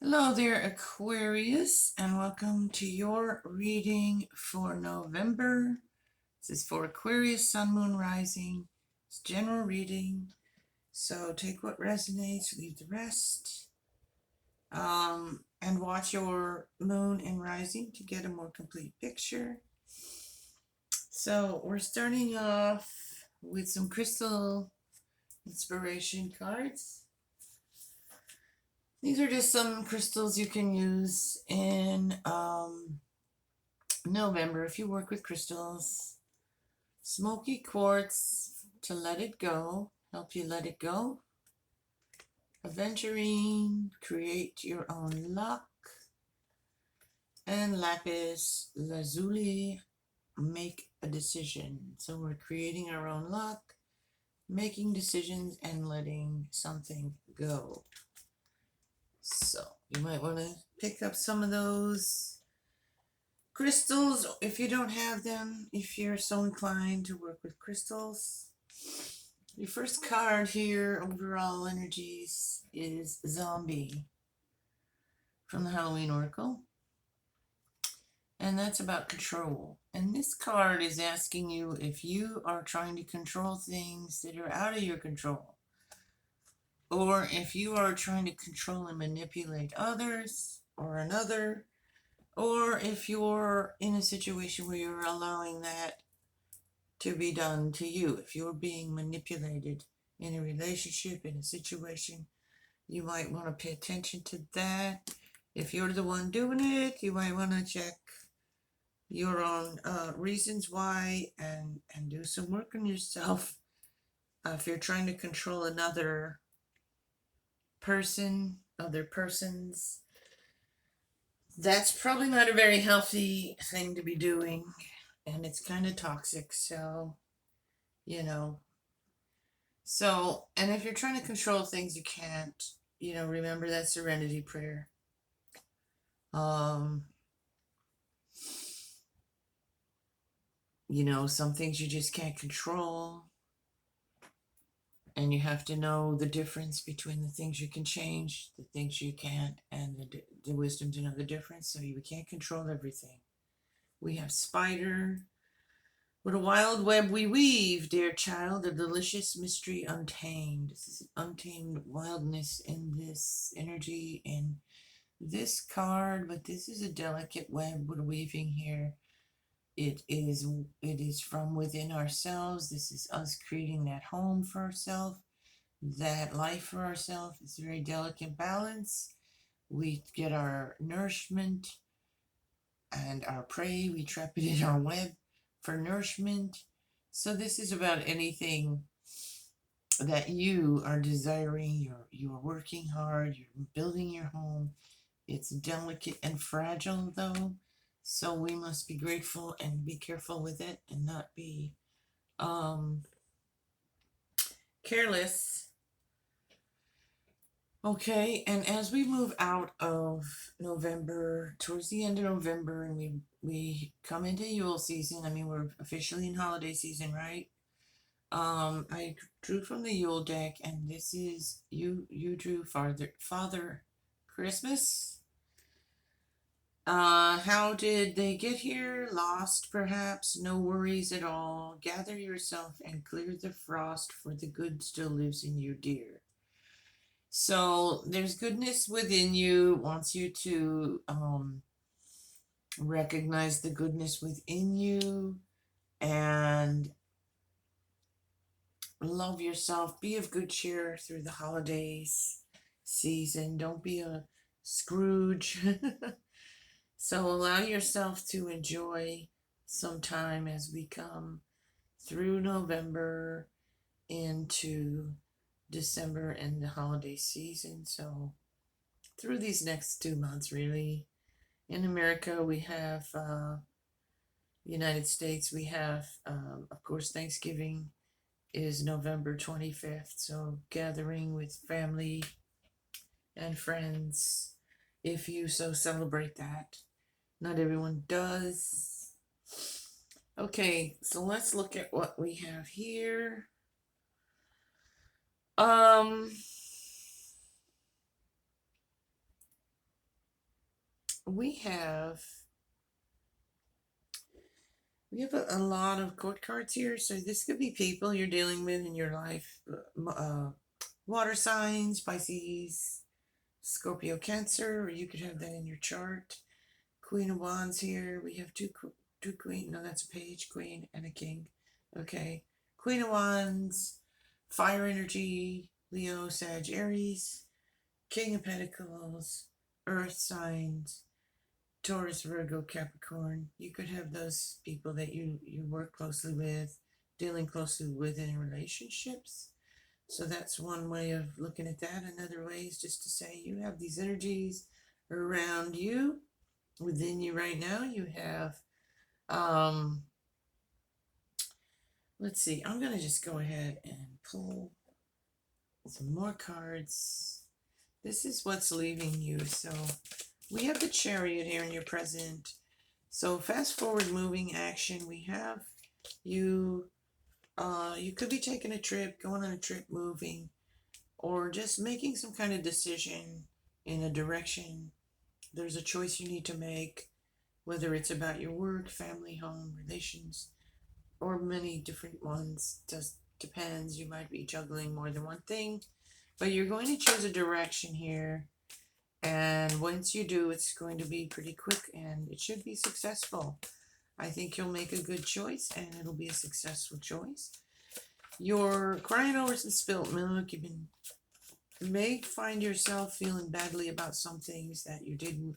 Hello there, Aquarius, and welcome to your reading for November. This is for Aquarius, Sun, Moon, Rising. It's general reading, so take what resonates, leave the rest. And watch your moon and rising to get a more complete picture. So we're starting off with some crystal inspiration cards. These are just some crystals you can use in November if you work with crystals. Smoky quartz to let it go, help you let it go. Aventurine, create your own luck. And lapis lazuli, make a decision. So we're creating our own luck, making decisions, and letting something go. So you might want to pick up some of those crystals if you don't have them, if you're so inclined to work with crystals. Your first card here, overall energies, is Zombie from the Halloween Oracle. And that's about control. And this card is asking you if you are trying to control things that are out of your control, or if you are trying to control and manipulate others or another, or if you're in a situation where you're allowing that to be done to you. If you're being manipulated in a relationship, in a situation, you might want to pay attention to that. If you're the one doing it, you might want to check your own reasons why and do some work on yourself. If you're trying to control another person, other persons, that's probably not a very healthy thing to be doing, and it's kind of toxic. So, and if you're trying to control things you can't, remember that serenity prayer. Some things you just can't control, and you have to know the difference between the things you can change, the things you can't, and the wisdom to know the difference. So you can't control everything. We have spider. What a wild web we weave, dear child, a delicious mystery untamed. This is untamed wildness in this energy, in this card, but this is a delicate web we're weaving here. It is from within ourselves. This is us creating that home for ourselves, that life for ourselves. It's a very delicate balance. We get our nourishment and our prey. We trap it in our web for nourishment. So this is about anything that you are desiring. You're working hard. You're building your home. It's delicate and fragile, though. So we must be grateful and be careful with it and not be careless. Okay, and as we move out of November, towards the end of November, and we come into Yule season. I mean, we're officially in holiday season, right? I drew from the Yule deck, and this is you drew Father Christmas. How did they get here? Lost, perhaps? No worries at all. Gather yourself and clear the frost, for the good still lives in you, dear. So there's goodness within you, wants you to recognize the goodness within you and love yourself. Be of good cheer through the holidays season. Don't be a Scrooge. So allow yourself to enjoy some time as we come through November into December and the holiday season. So through these next 2 months, really. In America, we have United States, we have, of course, Thanksgiving is November 25th. So gathering with family and friends, if you so celebrate that. Not everyone does. Okay, so let's look at what we have here. we have a lot of court cards here. So this could be people you're dealing with in your life. Water signs, Pisces, Scorpio, Cancer, or you could have that in your chart. Queen of Wands here. We have two queen. No, that's a page, queen, and a king. Okay. Queen of Wands, fire energy, Leo, Sag, Aries, King of Pentacles, earth signs, Taurus, Virgo, Capricorn. You could have those people that you work closely with, dealing closely with in relationships. So that's one way of looking at that. Another way is just to say you have these energies around you, within you right now. You have, let's see, I'm going to just go ahead and pull some more cards. This is what's leaving you. So we have the Chariot here in your present. So fast forward, moving action. We have you, you could be taking a trip, going on a trip, moving, or just making some kind of decision in a direction. There's a choice you need to make, whether it's about your work, family, home, relations, or many different ones. Just depends. You might be juggling more than one thing, but you're going to choose a direction here. And once you do, it's going to be pretty quick and it should be successful. I think you'll make a good choice and it'll be a successful choice. You're crying over some spilt milk. You may find yourself feeling badly about some things that you didn't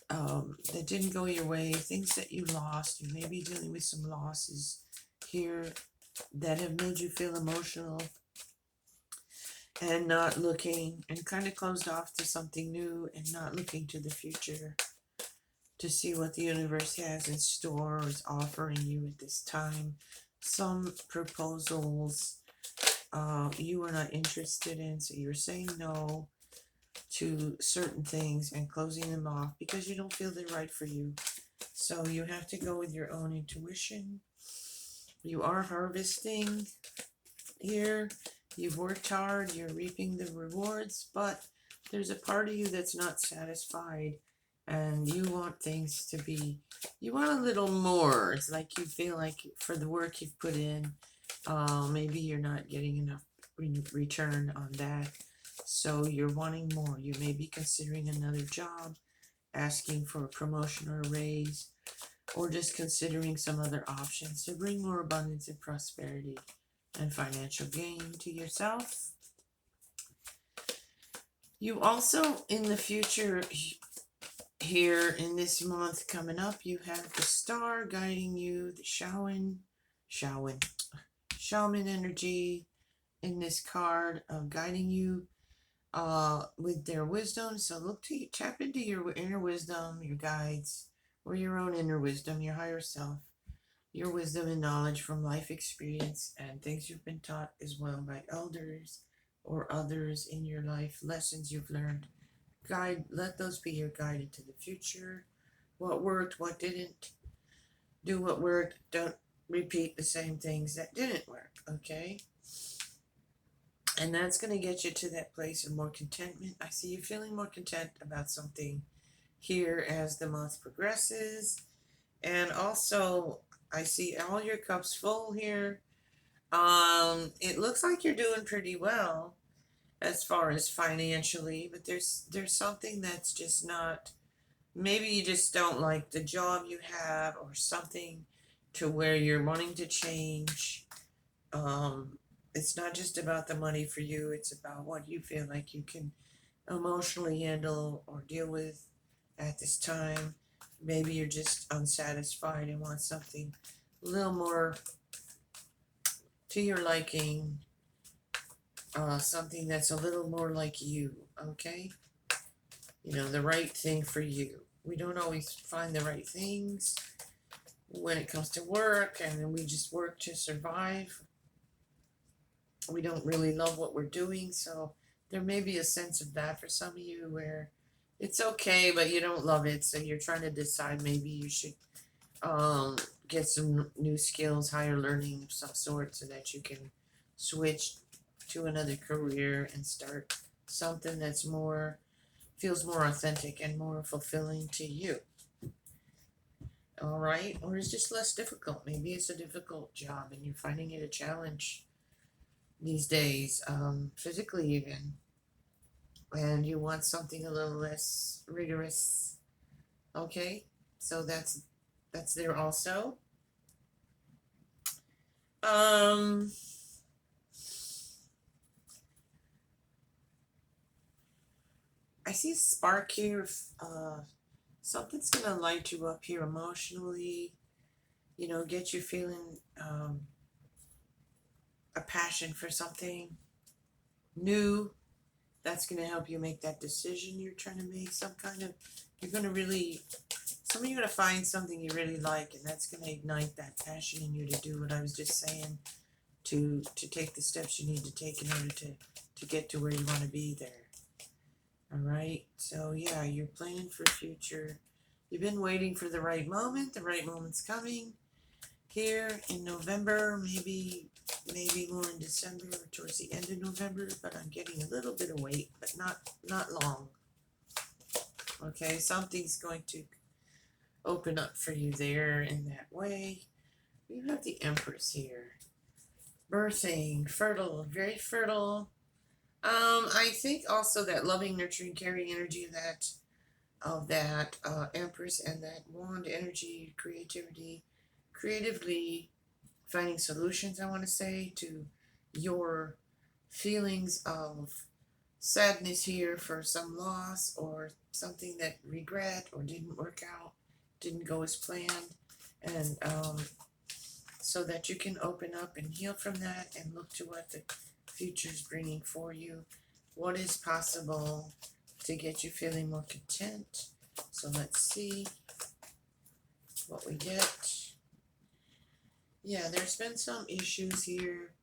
go your way, things that you lost. You may be dealing with some losses here that have made you feel emotional and not looking, and kind of closed off to something new and not looking to the future to see what the universe has in store or is offering you at this time. Some proposals you are not interested in, so you're saying no to certain things and closing them off because you don't feel they're right for you. So you have to go with your own intuition. You are harvesting here. You've worked hard, you're reaping the rewards, but there's a part of you that's not satisfied and you want things to be, you want a little more. It's like you feel like for the work you've put in, maybe you're not getting enough return on that. So you're wanting more. You may be considering another job, asking for a promotion or a raise, or just considering some other options to bring more abundance and prosperity and financial gain to yourself. You also, in the future, here in this month coming up, you have the star guiding you, the shaman energy in this card of guiding you with their wisdom. So tap into your inner wisdom, your guides, or your own inner wisdom, your higher self, your wisdom and knowledge from life experience and things you've been taught as well by elders or others in your life, lessons you've learned. Let those be your guide into the future. What worked, what didn't. Do what worked. Don't repeat the same things that didn't work, okay? And that's going to get you to that place of more contentment. I see you feeling more content about something here as the month progresses. And also, I see all your cups full here. It looks like you're doing pretty well as far as financially, but there's something that's just not, maybe you just don't like the job you have or something to where you're wanting to change. It's not just about the money for you, it's about what you feel like you can emotionally handle or deal with at this time. Maybe you're just unsatisfied and want something a little more to your liking, something that's a little more like you, okay? You know, the right thing for you. We don't always find the right things when it comes to work, and we just work to survive. We don't really love what we're doing, so there may be a sense of that for some of you where it's okay, but you don't love it, so you're trying to decide maybe you should get some new skills, higher learning of some sort, so that you can switch to another career and start something that's more feels more authentic and more fulfilling to you. All right, or it's just less difficult. Maybe it's a difficult job and you're finding it a challenge these days, physically even, and you want something a little less rigorous. Okay, so that's there also. Um, I see a spark here. Something's gonna light you up here emotionally. You know, get you feeling a passion for something new. That's gonna help you make that decision you're trying to make. You're gonna really, some of you are gonna find something you really like, and that's gonna ignite that passion in you to do what I was just saying, to take the steps you need to take in order to get to where you want to be there. All right, so yeah, you're planning for future. You've been waiting for the right moment. The right moment's coming here in November, maybe more in December or towards the end of November, but I'm getting a little bit of wait, but not long. Okay, something's going to open up for you there in that way. We have the Empress here. Birthing, fertile, very fertile. I think also that loving, nurturing, caring energy of that Empress and that wand energy, creatively finding solutions, I want to say, to your feelings of sadness here for some loss or something that regret or didn't work out, didn't go as planned, and so that you can open up and heal from that and look to what the future's bringing for you, what is possible to get you feeling more content. So let's see what we get. Yeah, there's been some issues here,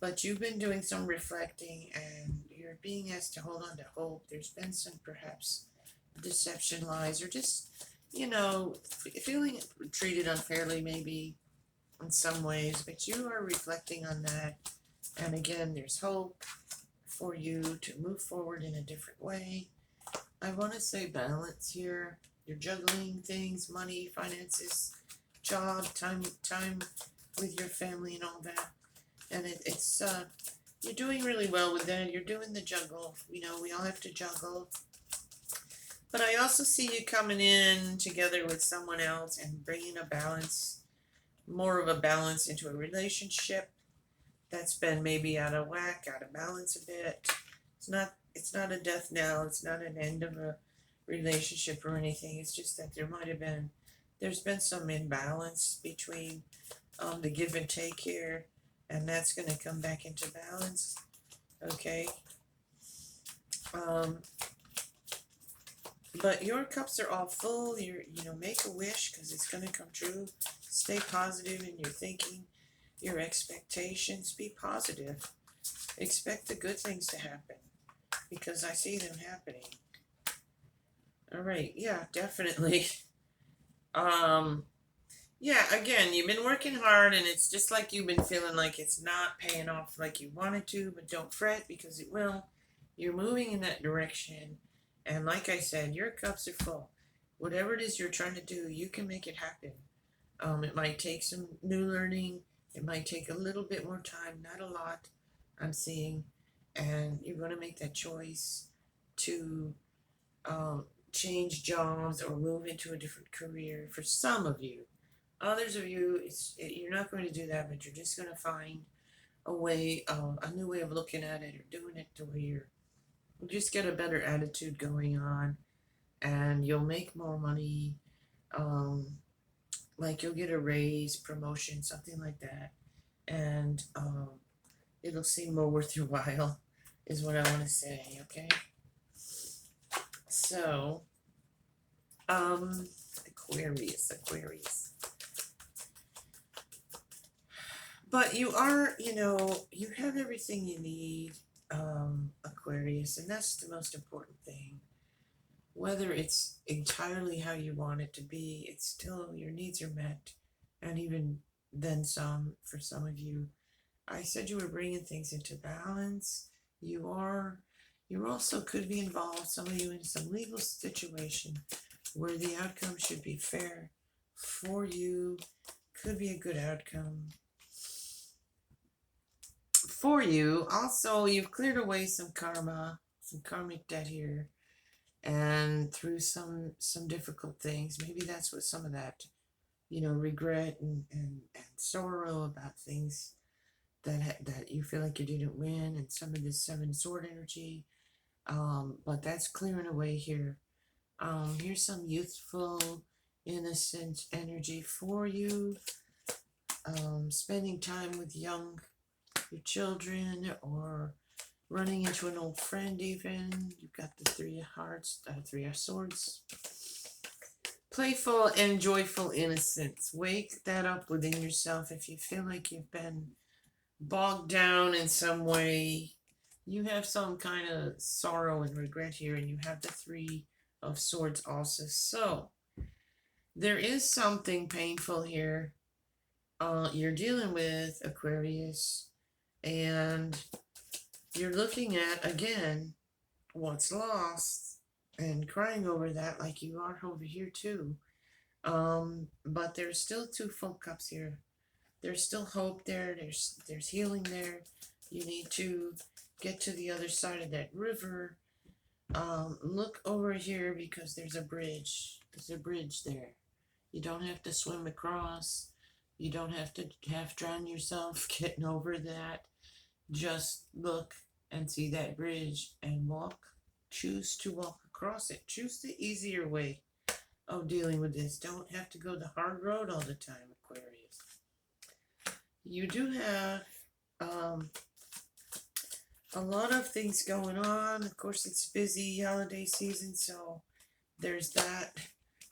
but you've been doing some reflecting and you're being asked to hold on to hope. There's been some perhaps deception, lies, or just, feeling treated unfairly maybe in some ways, but you are reflecting on that. And again, there's hope for you to move forward in a different way. I want to say balance here. You're juggling things, money, finances, job, time with your family and all that. And it's you're doing really well with that. You're doing the juggle. We all have to juggle. But I also see you coming in together with someone else and bringing a balance, more of a balance into a relationship that's been maybe out of whack, out of balance a bit. It's not a death knell. It's not an end of a relationship or anything. It's just that there's been some imbalance between the give and take here, and that's going to come back into balance. Okay. But your cups are all full. Make a wish because it's going to come true. Stay positive in your thinking, your expectations. Be positive. Expect the good things to happen because I see them happening. All right. Yeah, definitely. Yeah, again, you've been working hard and it's just like you've been feeling like it's not paying off like you wanted to, but don't fret because it will. You're moving in that direction. And like I said, your cups are full. Whatever it is you're trying to do, you can make it happen. It might take some new learning. It might take a little bit more time, not a lot, I'm seeing. And you're going to make that choice to change jobs or move into a different career for some of you. Others of you, you're not going to do that, but you're just going to find a new way of looking at it or doing it to where you'll just get a better attitude going on, and you'll make more money. Like you'll get a raise, promotion, something like that, and it'll seem more worth your while, is what I want to say. Okay. So, Aquarius. But you are, you have everything you need, Aquarius, and that's the most important thing. Whether it's entirely how you want it to be, it's still your needs are met, and even then some for some of you. I said you were bringing things into balance. You are. You also could be involved, some of you, in some legal situation where the outcome should be fair for you. Could be a good outcome for you. Also, you've cleared away some karma, some karmic debt here, and through some difficult things. Maybe that's what some of that, regret and sorrow about things that you feel like you didn't win, and some of this seven sword energy. But that's clearing away here. Here's some youthful, innocent energy for you. Spending time with your children, or running into an old friend even. You've got the Three of Hearts, Three of Swords. Playful and joyful innocence. Wake that up within yourself if you feel like you've been bogged down in some way. You have some kind of sorrow and regret here, and you have the Three of Swords also. So, there is something painful here. You're dealing with, Aquarius, and you're looking at, again, what's lost and crying over that like you are over here too. But there's still two full cups here. There's still hope there. There's healing there. You need to get to the other side of that river. Look over here, because there's a bridge. There's a bridge there. You don't have to swim across. You don't have to half drown yourself getting over that. Just look and see that bridge and walk. Choose to walk across it. Choose the easier way of dealing with this. Don't have to go the hard road all the time, Aquarius. You do have a lot of things going on. Of course, it's busy holiday season, so there's that.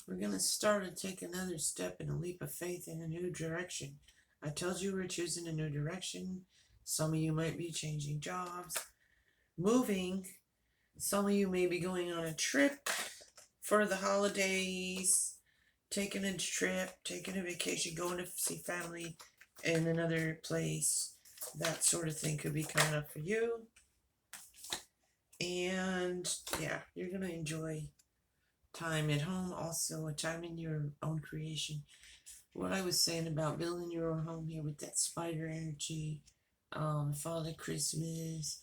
We're going to start and take another step in a leap of faith in a new direction. I told you we're choosing a new direction. Some of you might be changing jobs, moving. Some of you may be going on a trip for the holidays, taking a trip, taking a vacation, going to see family in another place. That sort of thing could be coming up for you. And yeah, you're going to enjoy time at home, also a time in your own creation. What I was saying about building your own home here with that spider energy, Father Christmas,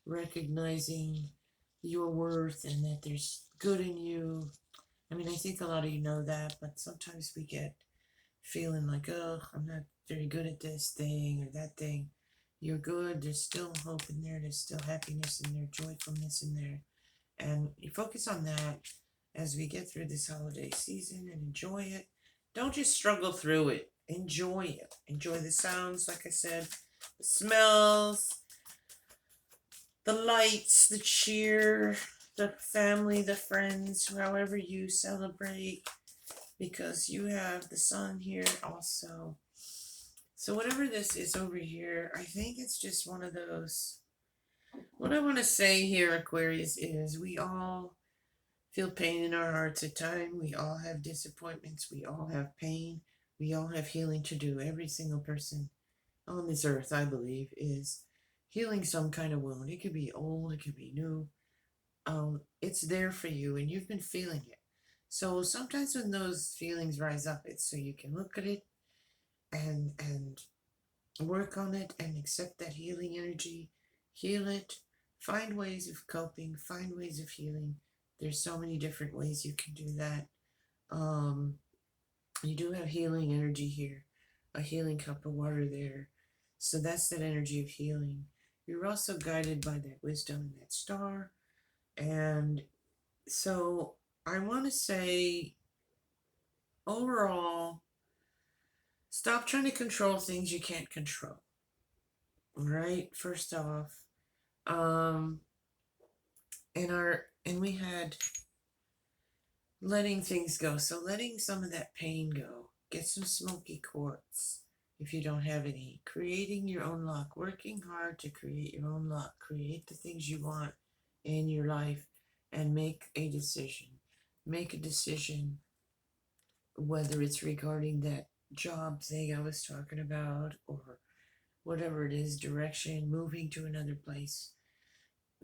recognizing your worth and that there's good in you. I mean, I think a lot of you know that, but sometimes we get feeling like, oh, I'm not very good at this thing or that thing. You're good. There's still hope in there. There's still happiness in there, joyfulness in there. And you focus on that as we get through this holiday season and enjoy it. Don't just struggle through it. Enjoy it. Enjoy the sounds, like I said, the smells, the lights, the cheer, the family, the friends, however you celebrate, because you have the sun here also. So whatever this is over here, I think it's just one of those. What I want to say here, Aquarius, is we all feel pain in our hearts at times. We all have disappointments. We all have pain. We all have healing to do. Every single person on this earth, I believe, is healing some kind of wound. It could be old, it could be new. It's there for you, and you've been feeling it. So sometimes when those feelings rise up, it's so you can look at it and work on it and accept that healing energy, heal it, find ways of coping, find ways of healing. There's so many different ways you can do that. You do have healing energy here, a healing cup of water there. So that's that energy of healing. You're also guided by that wisdom and that star. And so I want to say, overall, stop trying to control things you can't control. All right, first off. And we had letting things go. So letting some of that pain go. Get some smoky quartz if you don't have any. Creating your own luck. Working hard to create your own luck. Create the things you want in your life and make a decision. Make a decision, whether it's regarding that job thing I was talking about, or whatever it is, direction, moving to another place.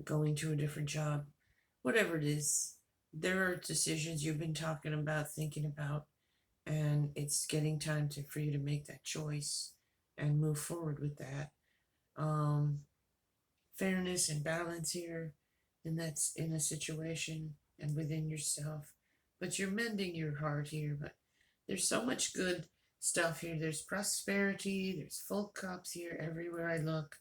going to a different job, whatever it is. There are decisions you've been talking about, thinking about, and it's getting time for you to make that choice and move forward with that. Um, Fairness and balance here, and that's in a situation and within yourself. But you're mending your heart here. But there's so much good stuff here. There's prosperity, there's full cups here everywhere I look.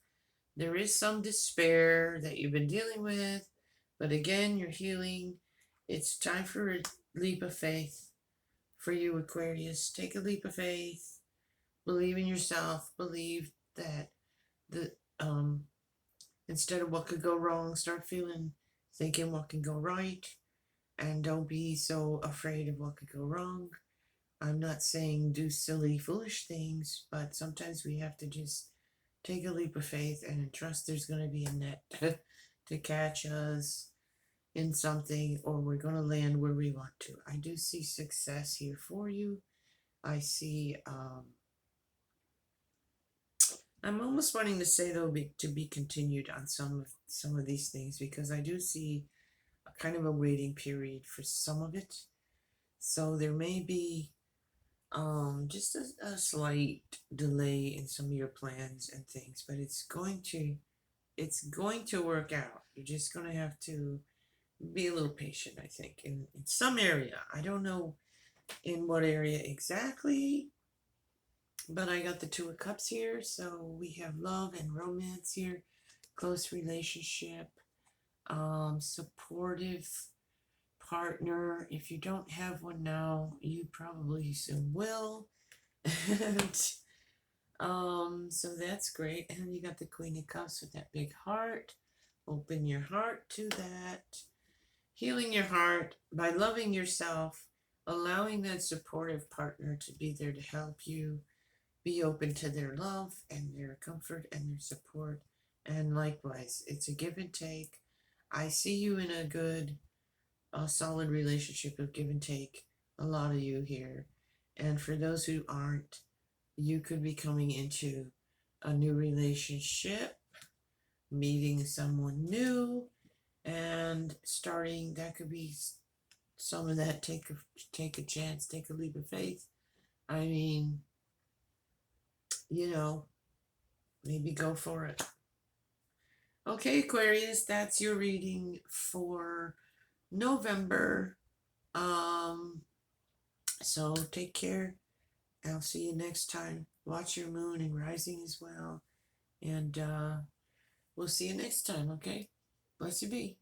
There is some despair that you've been dealing with, but again, you're healing. It's time for a leap of faith for you, Aquarius. Take a leap of faith. Believe in yourself. Believe that the instead of what could go wrong, start thinking what can go right, and don't be so afraid of what could go wrong. I'm not saying do silly, foolish things, but sometimes we have to just take a leap of faith and trust there's going to be a net to catch us in something, or we're going to land where we want to. I do see success here for you. I see, I'm almost wanting to say though, to be continued on some of these things, because I do see a kind of a waiting period for some of it. So there may be just a slight delay in some of your plans and things, but it's going to work out. You're just going to have to be a little patient, I think, in some area. I don't know in what area exactly, but I got the Two of Cups here, so we have love and romance here, close relationship, supportive partner. If you don't have one now, you probably soon will. And so that's great. And you got the Queen of Cups with that big heart. Open your heart to that. Healing your heart by loving yourself, allowing that supportive partner to be there to help you. Be open to their love and their comfort and their support. And likewise, it's a give and take. I see you in a solid relationship of give and take. A lot of you here. And for those who aren't, you could be coming into a new relationship, meeting someone new, and starting. That could be some of that. Take a chance, take a leap of faith. I mean, maybe go for it. Okay, Aquarius, that's your reading for November. So take care. I'll see you next time. Watch your moon and rising as well. And we'll see you next time, okay? Bless you be.